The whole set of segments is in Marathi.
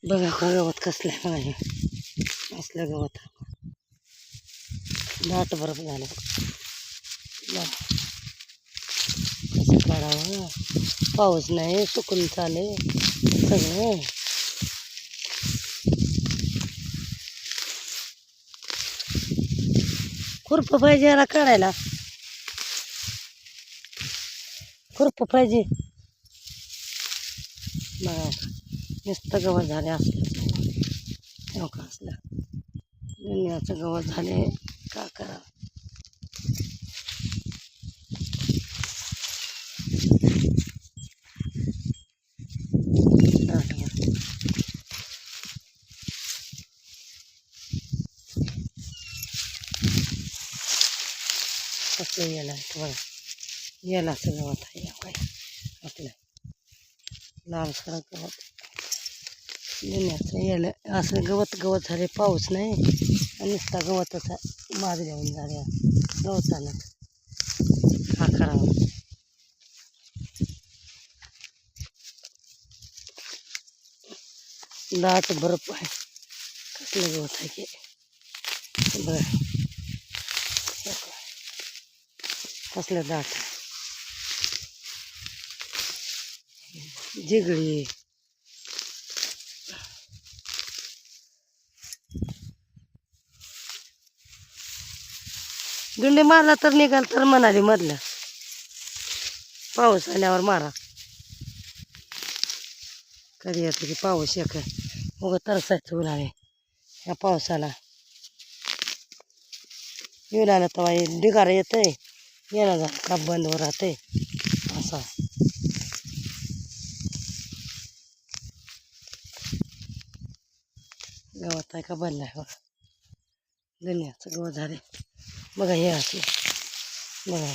बघा का गवत कसलं आहे बघा हे असलं गवत दाट बरफ झालं बघा कसं काढावं पाऊस नाही सुकून चाले सगळं खुरपं पाहिजे याला काढायला खुरपं पाहिजे बघा नुसतं गवत झाले असलं का असलं दुनियाचं गवत झाले का करा कसं याला बघा यालाचं गवत आहे काय आपलं लाल सडक गवत दुनियाचं याला असं गवत गवत झाले पाऊस नाही आणि नुसता गवतच माग जाऊन झाल्या गवतानं हा करावं दाट बर्फ आहे कसलं गवत आहे की बरं कसलं दाट जिगळी गुंडी मारला तर निघाल तर म्हणाली मधलं पाऊस आल्यावर मारा कधी येतं की पाऊस एक उगं तरसायचं उन्हाळे ह्या पावसाला येऊन आलं तेव्हा ढिगारा येतंय येणं झालं का बंद वर राहते असं गवत आहे का बंद आहे बघा दुनियाचं गवत झाले बघा हे असले बघा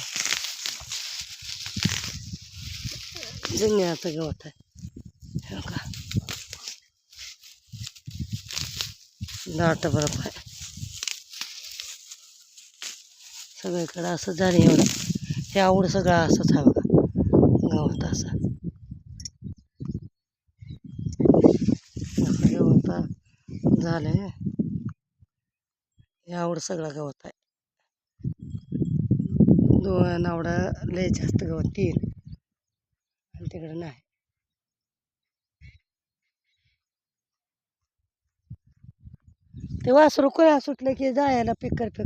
दुनियाचं गवत आहे हो का दाट बर्फ आहे सगळीकडं असं झालं एवढं हे आवड सगळं असंच आहे बघा गवत असं गवत झालं हे आवड सगळं गवत आहे दोन आवडं लय जास्त गवत तीन आणि तिकडे नाही ते वासरू कोणा सुटलं की जायला पिकात